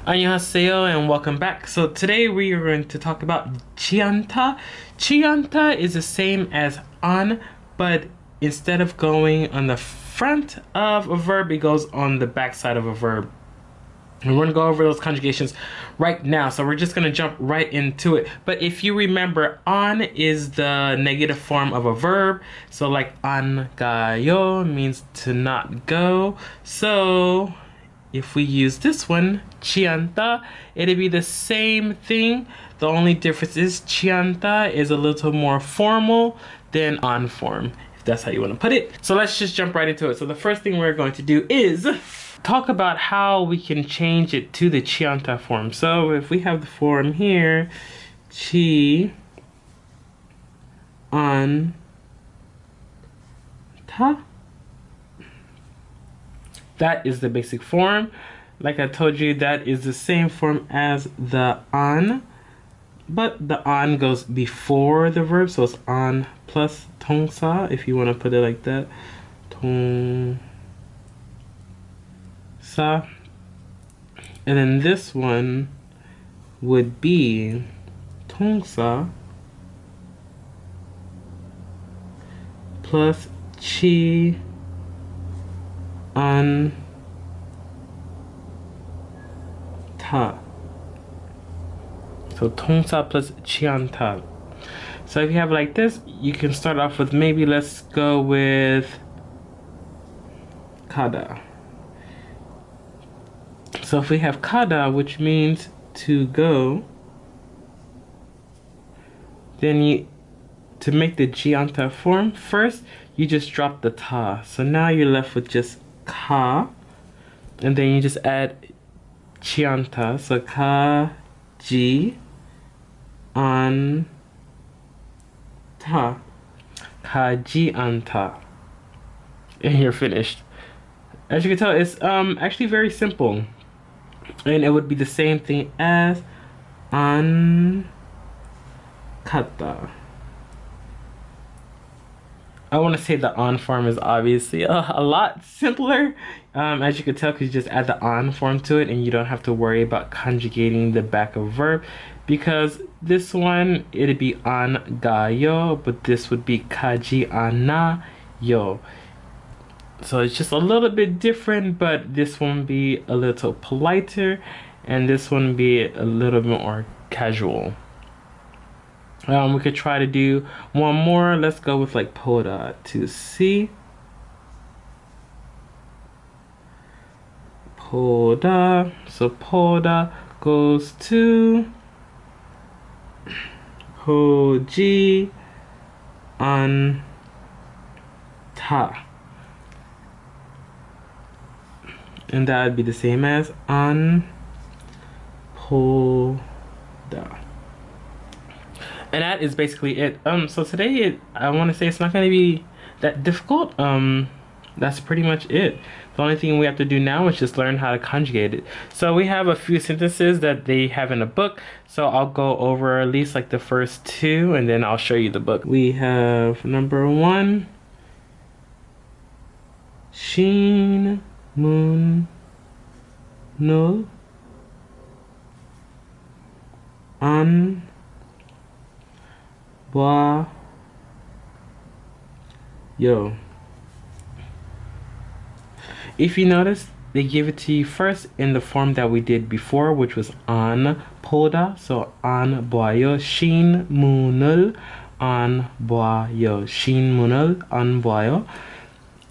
Annyeonghaseyo and welcome back. So today we are going to talk about chianta. Chianta is the same as on, but instead of going on the front of a verb, it goes on the back side of a verb. And we're going to go over those conjugations right now. So we're just going to jump right into it. But if you remember, on is the negative form of a verb. So like an gayo means to not go. So if we use this one, chianta, it'd be the same thing. The only difference is chianta is a little more formal than on form, if that's how you want to put it. So let's just jump right into it. So the first thing we're going to do is talk about how we can change it to the chianta form. So if we have the form here, chi an ta, that is the basic form. Like I told you, that is the same form as the an, but the an goes before the verb, so it's an plus tongsa, if you want to put it like that. Tongsa. And then this one would be tongsa plus chi an ta. So tongsa plus chianta. So if you have like this, you can start off with, maybe let's go with kada. So if we have kada, which means to go, then to make the chianta form, first you just drop the ta. So now you're left with just ka, and then you just add chianta. So ka ji an ta, ka ji an ta, and you're finished. As you can tell, it's actually very simple, and it would be the same thing as an kata. I want to say the on form is obviously a lot simpler, as you can tell, because you just add the on form to it and you don't have to worry about conjugating the back of verb, because this one, it'd be an gayo, but this would be kaji ana yo. So it's just a little bit different, but this one be a little politer and this one be a little bit more casual. We could try to do one more. Let's go with like poda to see. Poda. So poda goes to hoji an ta. And that would be the same as an poda. And that is basically it. So today, I want to say it's not going to be that difficult. That's pretty much it. The only thing we have to do now is just learn how to conjugate it. So we have a few sentences that they have in a book. So I'll go over at least like the first two, and then I'll show you the book. We have number 1. Shin Moon No An Bwa Yo. If you notice, they give it to you first in the form that we did before, which was an poda. So an boyo, shin munul, an boyo, shin munul, an boyo.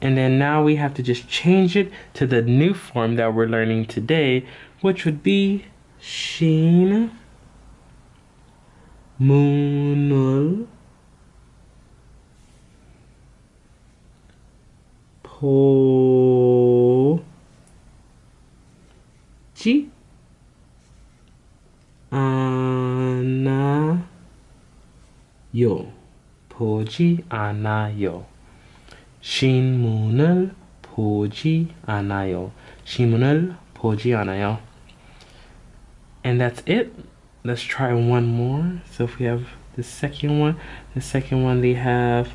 And then now we have to just change it to the new form that we're learning today, which would be shin munul po ji ana yo. Poji ana yo. 신문을 보지 않아요. 신문을 보지 않아요. And that's it. Let's try one more. So if we have the second one, they have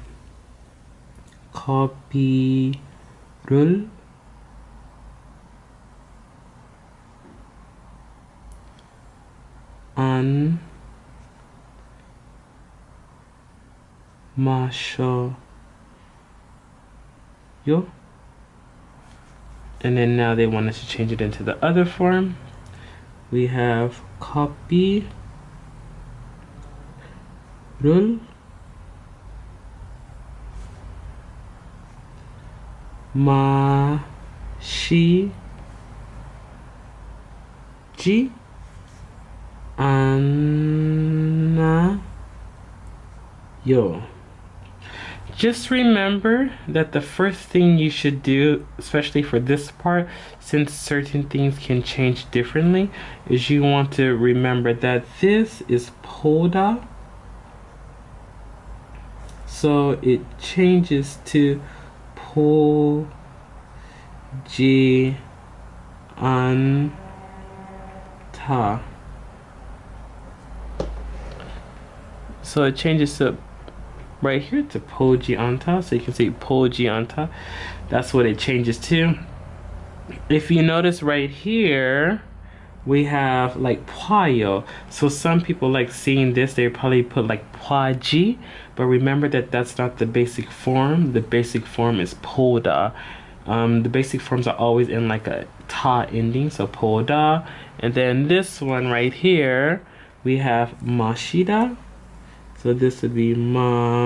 커피를 안 마셔요. And then now they want us to change it into the other form. We have 커피를 마시지 않아요. Just remember that the first thing you should do, especially for this part, since certain things can change differently, is you want to remember that this is 보다. So it changes to 보지 않다. So it changes to right here to 보지 않다. So you can see 보지 않다. That's what it changes to. If you notice right here, we have like 봐요. So some people like seeing this, they probably put like 봐지, but remember that that's not the basic form. The basic form is 보다. The basic forms are always in like a ta ending, so 보다. And then this one right here, we have 마시다. So this would be 마시다,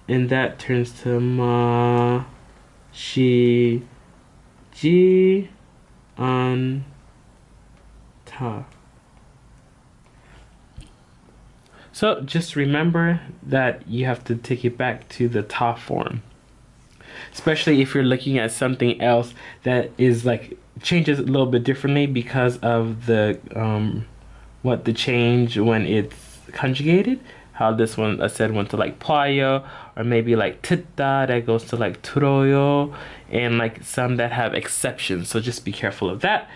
and that turns to 마시지 않다. So just remember that you have to take it back to the ta form, especially if you're looking at something else that is like changes a little bit differently because of the the change when it's conjugated. How this one I said went to like 봐요, or maybe like 듣다 that goes to like 들어요, and like some that have exceptions. So just be careful of that.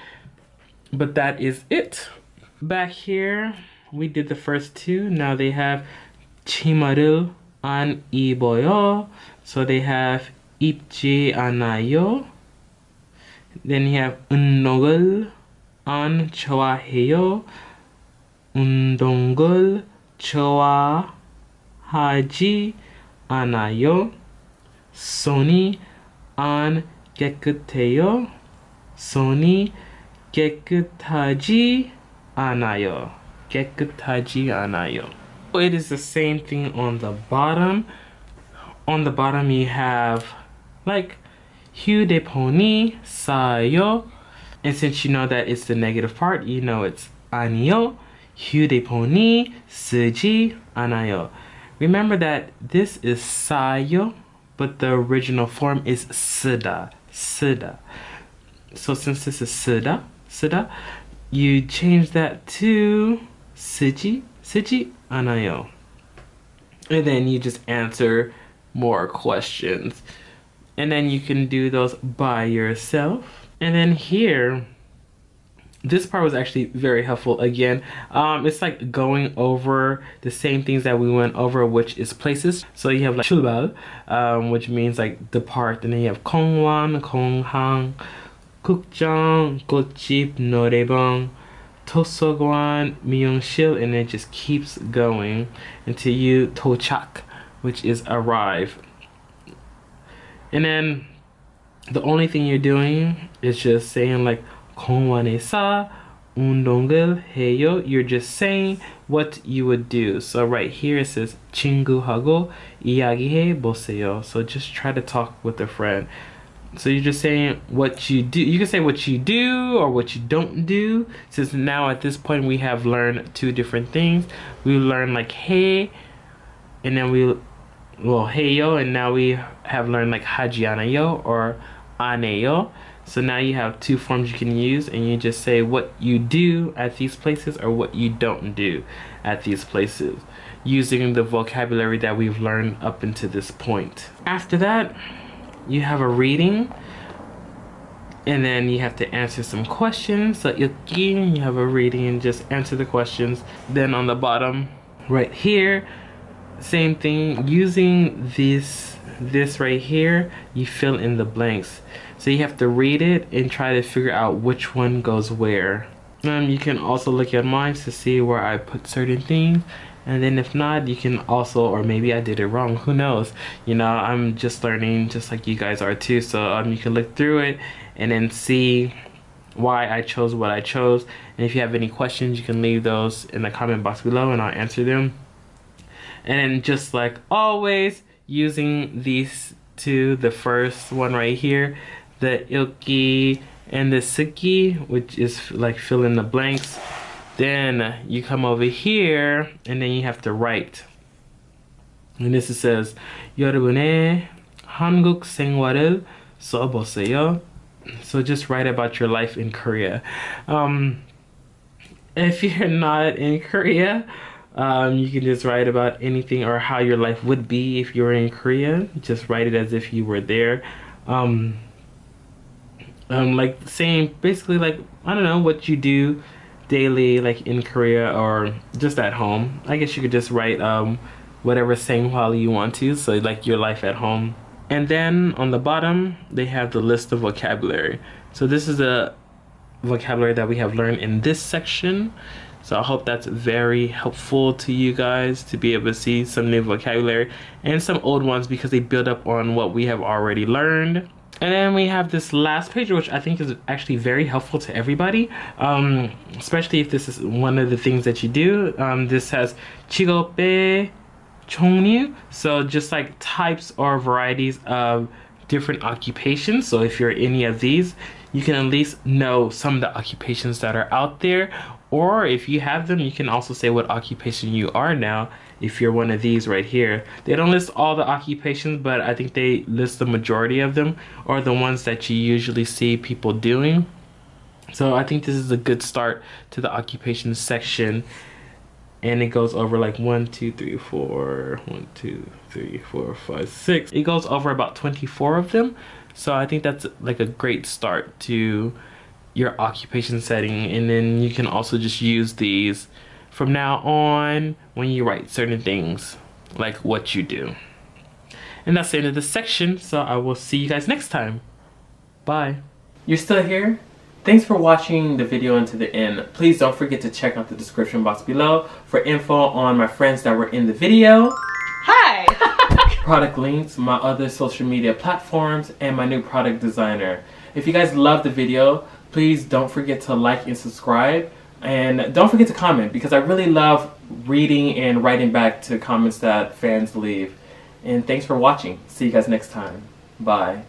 But that is it. Back here we did the first two. Now they have 치마를 안 입어요. So they have 입지 않아요. Then you have 운동을 안 좋아해요. 운동을 좋아하지 않아요. 손이 안 깨끗해요. 손이 깨끗하지 않아요. 깨끗하지 않아요. It is the same thing on the bottom. On the bottom you have like 휴대폰이 싸요. And since you know that it's the negative part, you know it's 아니요. 휴대폰이 쓰지 않아요. Remember that this is 싸요, but the original form is 쓰다. 쓰다. So since this is 쓰다, you change that to 쓰지 않아요. And then you just answer more questions. And then you can do those by yourself. And then here, this part was actually very helpful again. It's like going over the same things that we went over, which is places. So you have like 출발, which means like depart. And then you have 공원, 공항, 극장, 꽃집, 노래방, 도서관, 미용실, and it just keeps going until you 도착, which is arrive. And then the only thing you're doing is just saying like 공원에서 운동을 해요. You're just saying what you would do. So right here it says 친구하고 이야기해 보세요. So just try to talk with a friend. So you're just saying what you do. You can say what you do or what you don't do. Since now at this point we have learned two different things. We learned like hey, and then heyo, and now we have learned like 하지 않아요 or 안 해요. So now you have two forms you can use, and you just say what you do at these places or what you don't do at these places, using the vocabulary that we've learned up until this point. After that, you have a reading, and then you have to answer some questions. So 읽기, you have a reading and just answer the questions. Then on the bottom right here, same thing, using this right here, you fill in the blanks. So you have to read it and try to figure out which one goes where. You can also look at mine to see where I put certain things. And then if not, you can also, or maybe I did it wrong, who knows? You know, I'm just learning just like you guys are too. So you can look through it and then see why I chose what I chose. And if you have any questions, you can leave those in the comment box below and I'll answer them. And then just like always, using these two, the first one right here, the ilki and the suki, which is like fill in the blanks. Then you come over here and then you have to write. And this says 여러분의 한국 생활을 써보세요. So just write about your life in Korea. If you're not in Korea, you can just write about anything or how your life would be if you were in Korea. Just write it as if you were there. Like saying basically like, I don't know, what you do daily like in Korea or just at home. I guess you could just write whatever 생활 you want to, so like your life at home. And then on the bottom they have the list of vocabulary. So this is the vocabulary that we have learned in this section. So I hope that's very helpful to you guys to be able to see some new vocabulary and some old ones because they build up on what we have already learned. And then we have this last page, which I think is actually very helpful to everybody, especially if this is one of the things that you do. This has 직업의 종류, so just like types or varieties of different occupations. So if you're any of these, you can at least know some of the occupations that are out there. Or if you have them, you can also say what occupation you are now if you're one of these right here. They don't list all the occupations, but I think they list the majority of them, or the ones that you usually see people doing. So I think this is a good start to the occupation section. And it goes over like 1, 2, 3, 4, 1, 2, 3, 4, 5, 6. It goes over about 24 of them. So I think that's like a great start to your occupation setting. And then you can also just use these from now on when you write certain things, like what you do. And that's the end of this section, so I will see you guys next time. Bye. You're still here? Thanks for watching the video until the end. Please don't forget to check out the description box below for info on my friends that were in the video. Hi! Product links, my other social media platforms, and my new product designer. If you guys love the video, please don't forget to like and subscribe. And don't forget to comment, because I really love reading and writing back to comments that fans leave. And thanks for watching. See you guys next time. Bye.